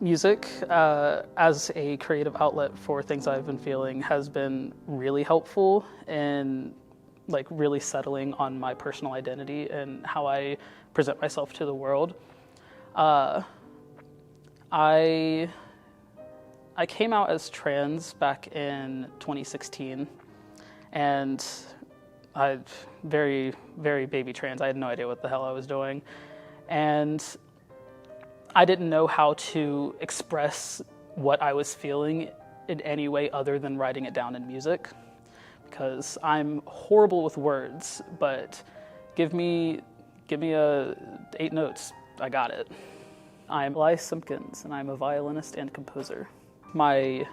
Music as a creative outlet for things I've been feeling has been really helpful in like really settling on my personal identity and how I present myself to the world. I came out as trans back in 2016, and I very baby trans. I had no idea what the hell I was doing, and I didn't know how to express what I was feeling in any way other than writing it down in music, because I'm horrible with words, but give me 8 notes, I got it. I'm Elias Simpkins, and I'm a violinist and composer. My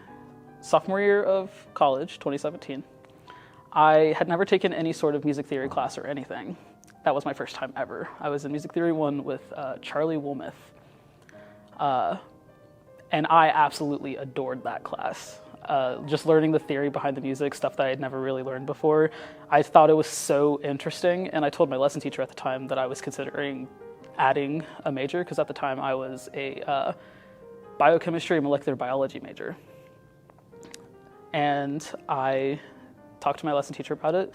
sophomore year of college, 2017, I had never taken any sort of music theory class or anything. That was my first time ever. I was in Music Theory 1 with Charlie Wilmoth. And I absolutely adored that class. Just learning the theory behind the music, stuff that I had never really learned before. I thought it was so interesting, and I told my lesson teacher at the time that I was considering adding a major, because at the time I was a biochemistry and molecular biology major. And I talked to my lesson teacher about it.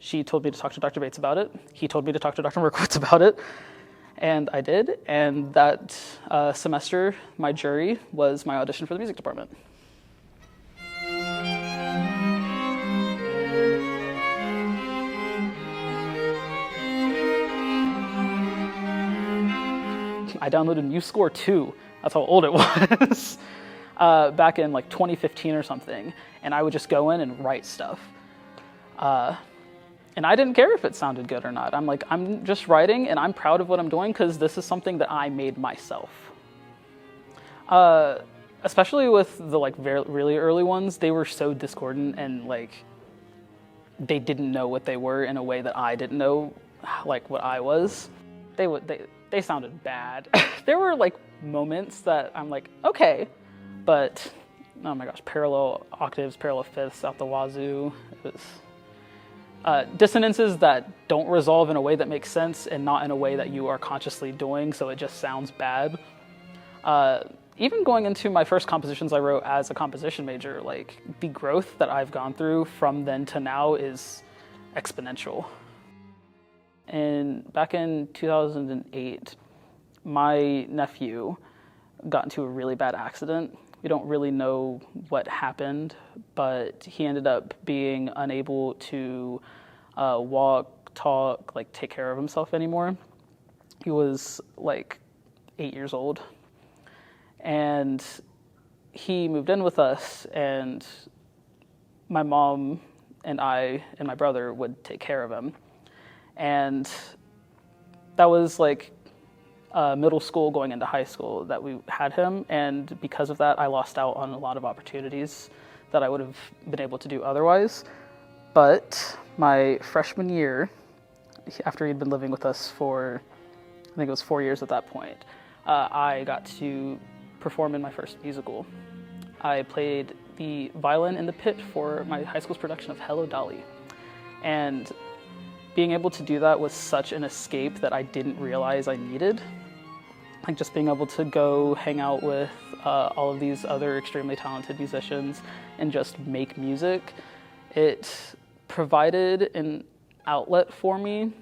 She told me to talk to Dr. Bates about it. He told me to talk to Dr. Merkowitz about it. And I did, and that semester, my jury was my audition for the music department. I downloaded MuseScore 2, that's how old it was, back in like 2015 or something, and I would just go in and write stuff. And I didn't care if it sounded good or not. I'm like, I'm just writing and I'm proud of what I'm doing because this is something that I made myself. Especially with the like really early ones, they were so discordant and like they didn't know what they were in a way that I didn't know like what I was. They sounded bad. There were like moments that I'm like, okay, but oh my gosh, parallel octaves, parallel fifths out the wazoo. It was dissonances that don't resolve in a way that makes sense and not in a way that you are consciously doing, so it just sounds bad. Even going into my first compositions I wrote as a composition major, like the growth that I've gone through from then to now is exponential. And back in 2008, my nephew got into a really bad accident. We don't really know what happened, but he ended up being unable to walk, talk, like take care of himself anymore. He was like 8 years old, and he moved in with us, and my mom and I and my brother would take care of him. And that was like middle school going into high school that we had him, and because of that I lost out on a lot of opportunities that I would have been able to do otherwise. But my freshman year, after he'd been living with us for, I think it was 4 years at that point, I got to perform in my first musical. I played the violin in the pit for my high school's production of Hello, Dolly. And being able to do that was such an escape that I didn't realize I needed. Like just being able to go hang out with all of these other extremely talented musicians and just make music, it provided an outlet for me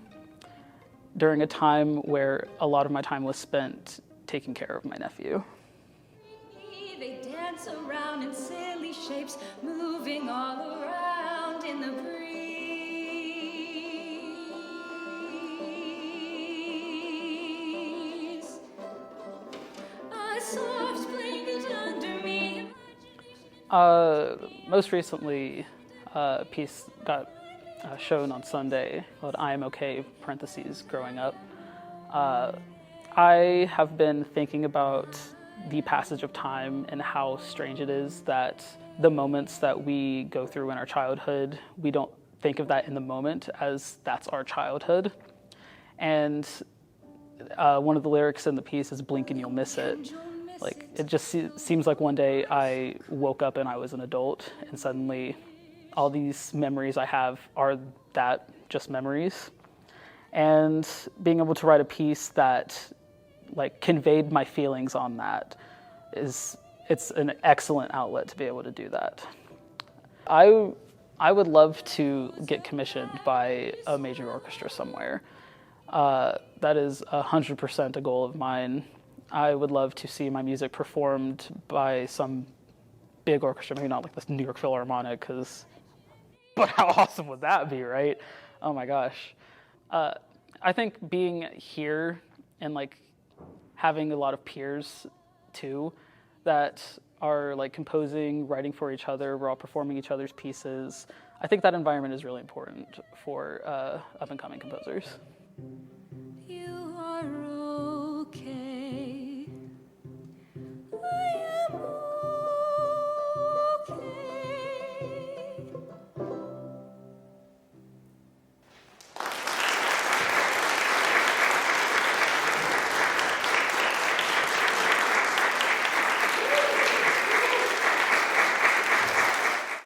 during a time where a lot of my time was spent taking care of my nephew. They dance around in silly shapes, moving all around in the breeze. Most recently, a piece got shown on Sunday called I Am Okay, parentheses, Growing Up. I have been thinking about the passage of time and how strange it is that the moments that we go through in our childhood, we don't think of that in the moment as that's our childhood. And one of the lyrics in the piece is blink and you'll miss it. Like, it just seems like one day I woke up and I was an adult, and suddenly all these memories I have are that, just memories. And being able to write a piece that like conveyed my feelings on that it's an excellent outlet to be able to do that. I would love to get commissioned by a major orchestra somewhere. That is 100% a goal of mine. I would love to see my music performed by some big orchestra, maybe not like the New York Philharmonic, but how awesome would that be, right? Oh my gosh. I think being here and like having a lot of peers too that are like composing, writing for each other, we're all performing each other's pieces. I think that environment is really important for up and coming composers. You are